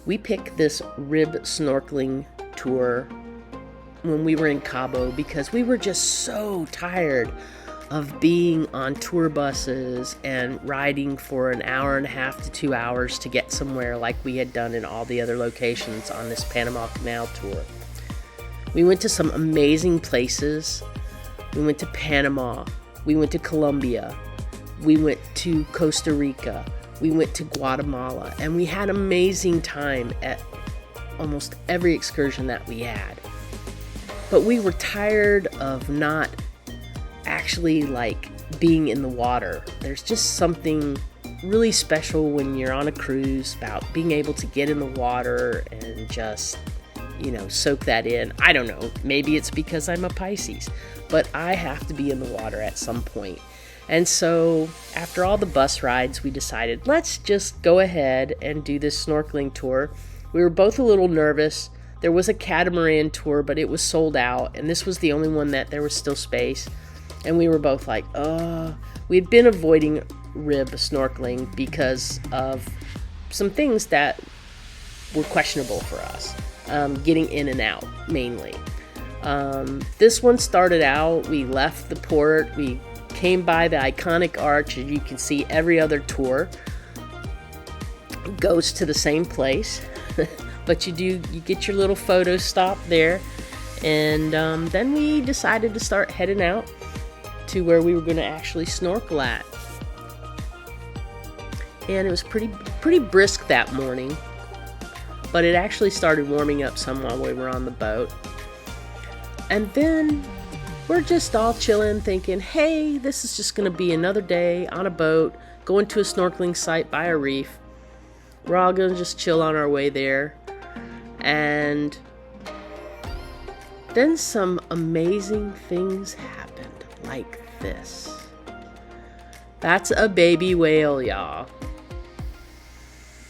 We picked this rib snorkeling tour when we were in Cabo because we were just so tired of being on tour buses and riding for an hour and a half to 2 hours to get somewhere like we had done in all the other locations on this Panama Canal tour. We went to some amazing places. We went to Panama. We went to Colombia. We went to Costa Rica. We went to Guatemala. And we had an amazing time at almost every excursion that we had. But we were tired of not actually being in the water. There's just something really special when you're on a cruise about being able to get in the water and just, soak that in. I don't know, maybe it's because I'm a Pisces, but I have to be in the water at some point. And so after all the bus rides, we decided, let's just go ahead and do this snorkeling tour. We were both a little nervous. There was a catamaran tour, but it was sold out, and this was the only one that there was still space. And we were both like, we'd been avoiding rib snorkeling because of some things that were questionable for us, getting in and out mainly. This one started out, we left the port, we came by the iconic arch, and you can see every other tour goes to the same place, but you get your little photo stop there, and then we decided to start heading out to where we were going to actually snorkel at. And it was pretty brisk that morning, but it actually started warming up some while we were on the boat. And then we're just all chilling, thinking, hey, this is just going to be another day on a boat, going to a snorkeling site by a reef. We're all going to just chill on our way there. And then some amazing things happened, like this. That's a baby whale, y'all.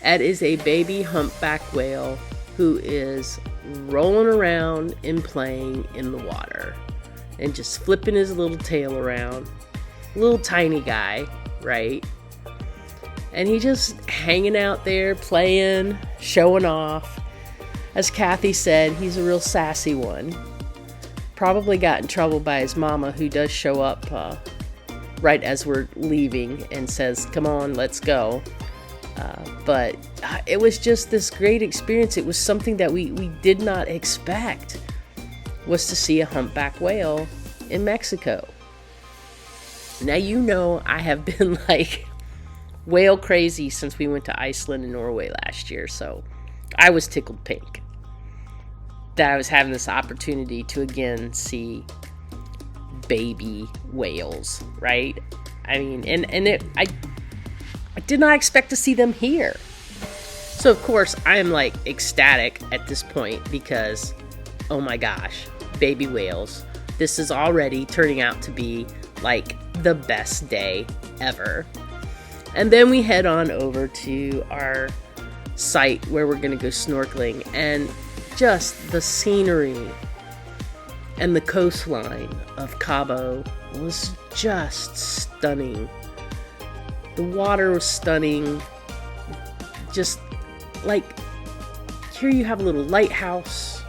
That is a baby humpback whale who is rolling around and playing in the water and just flipping his little tail around. Little tiny guy, right? And he just hanging out there, playing, showing off. As Kathy said, he's a real sassy one. Probably got in trouble by his mama, who does show up right as we're leaving and says, come on, let's go. But it was just this great experience. It was something that we did not expect, was to see a humpback whale in Mexico. Now, I have been whale crazy since we went to Iceland and Norway last year, so I was tickled pink that I was having this opportunity to again see baby whales, right? I mean, I did not expect to see them here. So of course I am ecstatic at this point because, oh my gosh, baby whales. This is already turning out to be the best day ever. And then we head on over to our site where we're going to go snorkeling, and just the scenery and the coastline of Cabo was just stunning. The water was stunning. Just here you have a little lighthouse,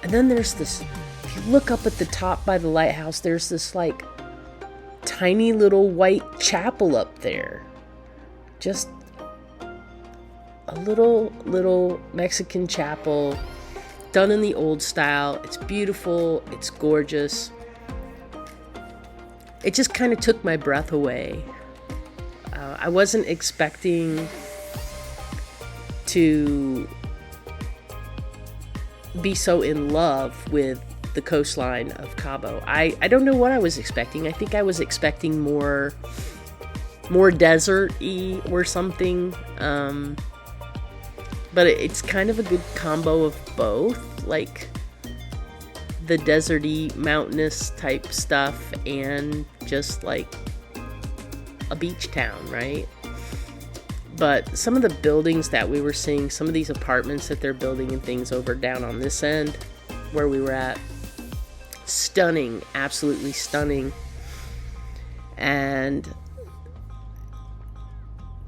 and then there's this, if you look up at the top by the lighthouse, there's this tiny little white chapel up there. Just a little Mexican chapel done in the old style. It's beautiful. It's gorgeous. It just kind of took my breath away. I wasn't expecting to be so in love with the coastline of Cabo. I don't know what I was expecting. I think I was expecting more desert-y or something. But it's kind of a good combo of both, the deserty, mountainous type stuff and just a beach town, right? But some of the buildings that we were seeing, some of these apartments that they're building and things over down on this end where we were at, stunning, absolutely stunning. And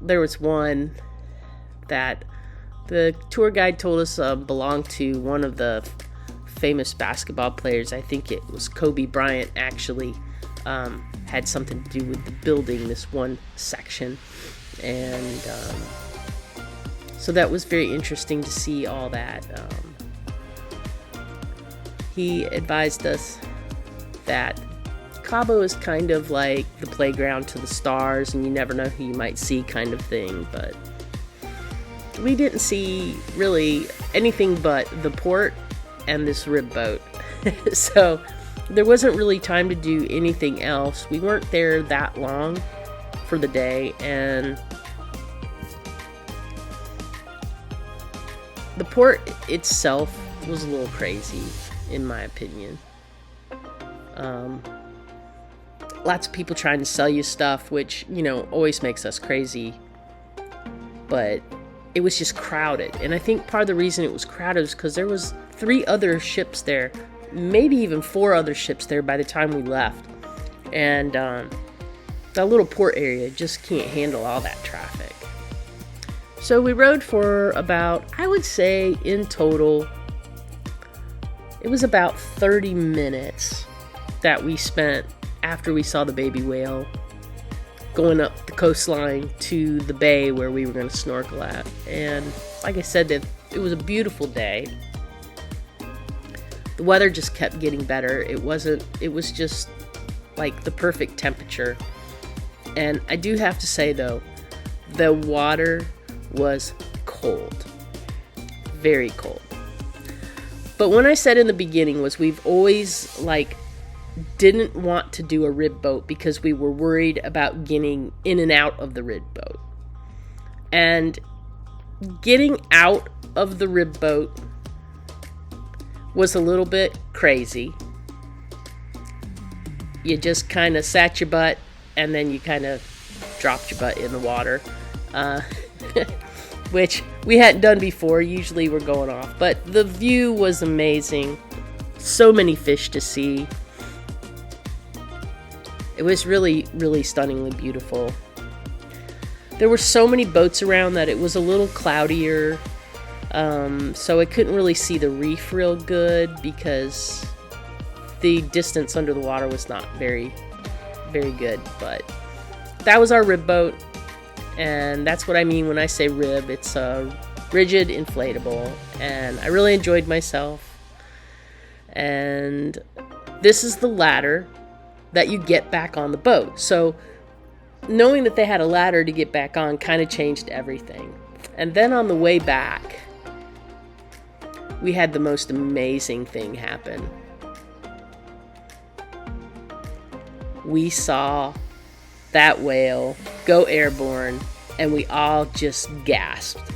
there was one that The tour guide told us belonged to one of the famous basketball players. I think it was Kobe Bryant, actually. Had something to do with the building, this one section. And so that was very interesting to see all that. He advised us that Cabo is kind of like the playground to the stars, and you never know who you might see kind of thing. But we didn't see really anything but the port and this rib boat. So there wasn't really time to do anything else. We weren't there that long for the day, and the port itself was a little crazy, in my opinion. Lots of people trying to sell you stuff, which, you know, always makes us crazy. But it was just crowded. And I think part of the reason it was crowded is because there was 3 other ships there, maybe even 4 other ships there by the time we left. And that little port area just can't handle all that traffic. So we rode for about, I would say in total, it was about 30 minutes that we spent after we saw the baby whale going up the coastline to the bay where we were going to snorkel at. And like I said, it was a beautiful day. The weather just kept getting better. It was just like the perfect temperature. And I do have to say though, the water was cold. Very cold. But when I said in the beginning was we've always didn't want to do a rib boat because we were worried about getting in and out of the rib boat. And getting out of the rib boat was a little bit crazy. You just kind of sat your butt and then you kind of dropped your butt in the water, which we hadn't done before. Usually we're going off, but the view was amazing. So many fish to see. It was really, really stunningly beautiful. There were so many boats around that it was a little cloudier, so I couldn't really see the reef real good because the distance under the water was not very, very good. But that was our rib boat, and that's what I mean when I say rib. It's a rigid inflatable, and I really enjoyed myself. And this is the ladder that you get back on the boat. So knowing that they had a ladder to get back on kind of changed everything. And then on the way back, we had the most amazing thing happen. We saw that whale go airborne, and we all just gasped.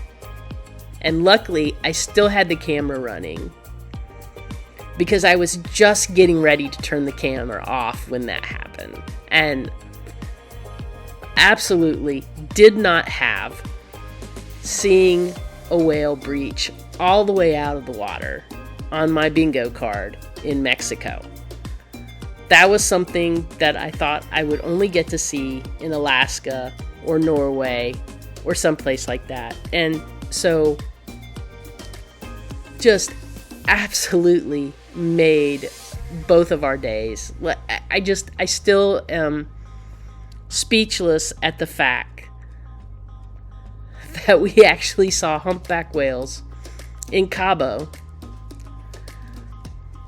And luckily, I still had the camera running, because I was just getting ready to turn the camera off when that happened. And absolutely did not have seeing a whale breach all the way out of the water on my bingo card in Mexico. That was something that I thought I would only get to see in Alaska or Norway or someplace like that. And so just absolutely made both of our days. I still am speechless at the fact that we actually saw humpback whales in Cabo.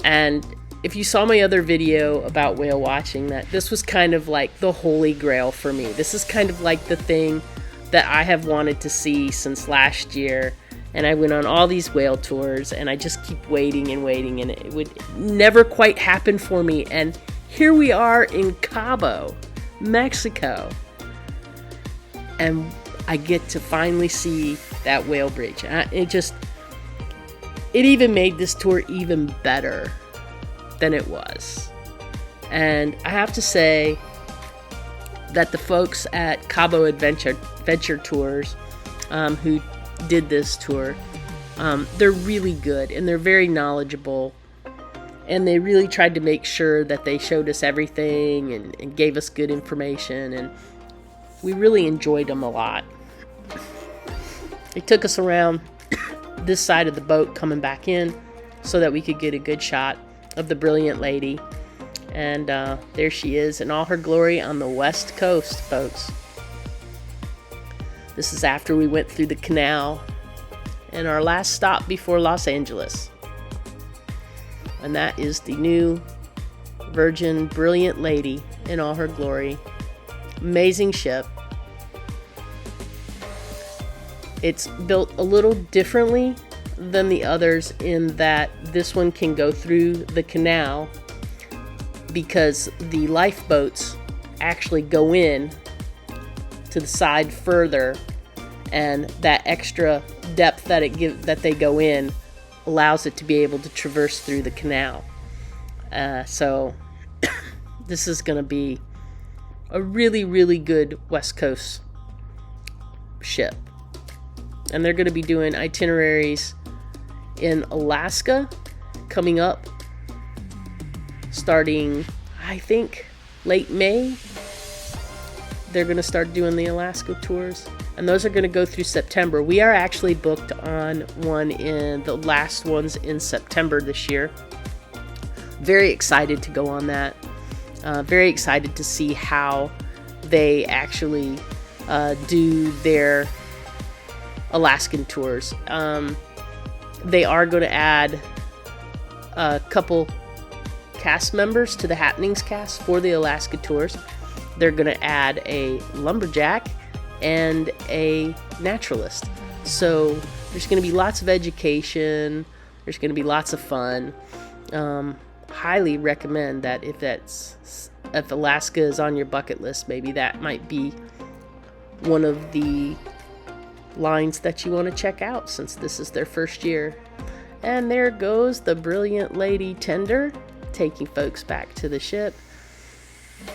And if you saw my other video about whale watching, that this was kind of like the holy grail for me. This is kind of like the thing that I have wanted to see since last year. And I went on all these whale tours, and I just keep waiting and waiting, and it would never quite happen for me. And here we are in Cabo, Mexico, and I get to finally see that whale breach. It even made this tour even better than it was. And I have to say that the folks at Cabo Adventure Tours, who did this tour, they're really good, and they're very knowledgeable, and they really tried to make sure that they showed us everything and gave us good information, and we really enjoyed them a lot. They took us around this side of the boat coming back in so that we could get a good shot of the Brilliant Lady. And there she is in all her glory on the west coast, folks. This is after we went through the canal and our last stop before Los Angeles. And that is the new Virgin Brilliant Lady in all her glory. Amazing ship. It's built a little differently than the others in that this one can go through the canal because the lifeboats actually go in to the side further, and that extra depth that they go in allows it to be able to traverse through the canal. So this is going to be a really, really good West Coast ship. And they're going to be doing itineraries in Alaska coming up starting, I think, late May. They're going to start doing the Alaska tours, and those are going to go through September. We are actually booked on one in the last ones in September this year. Very excited to go on that. Very excited to see how they actually do their Alaskan tours. They are going to add a couple cast members to the Happenings cast for the Alaska tours. They're going to add a lumberjack and a naturalist. So there's going to be lots of education. There's going to be lots of fun. Highly recommend that if Alaska is on your bucket list, maybe that might be one of the lines that you want to check out since this is their first year. And there goes the Brilliant Lady tender, taking folks back to the ship.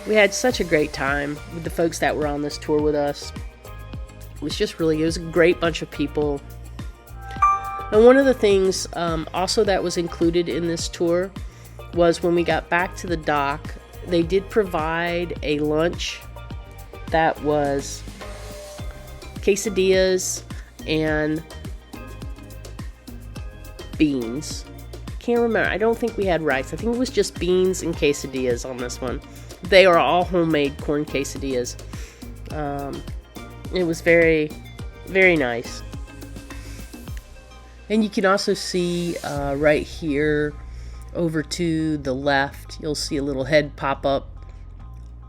We had such a great time with the folks that were on this tour with us. It was a great bunch of people. And one of the things also that was included in this tour was when we got back to the dock, they did provide a lunch that was quesadillas and beans. Can't remember. I don't think we had rice. I think it was just beans and quesadillas on this one. They are all homemade corn quesadillas. It was very, very nice. And you can also see right here over to the left, you'll see a little head pop up.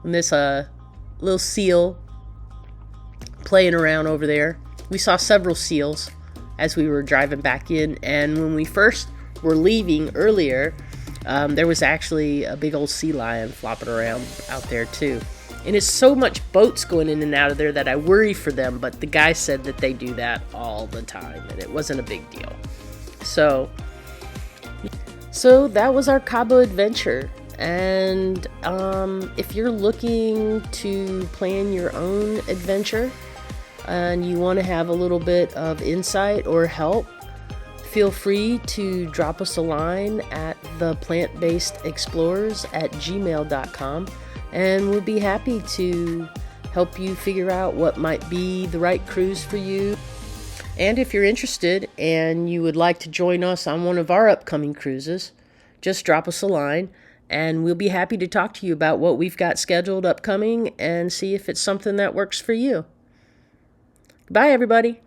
And this little seal playing around over there. We saw several seals as we were driving back in, and when we first were leaving earlier, there was actually a big old sea lion flopping around out there too. And it's so much boats going in and out of there that I worry for them, but the guy said that they do that all the time and it wasn't a big deal. So that was our Cabo adventure. And if you're looking to plan your own adventure and you want to have a little bit of insight or help, feel free to drop us a line at theplantbasedexplorers@gmail.com, and we'll be happy to help you figure out what might be the right cruise for you. And if you're interested and you would like to join us on one of our upcoming cruises, just drop us a line and we'll be happy to talk to you about what we've got scheduled upcoming and see if it's something that works for you. Goodbye, everybody.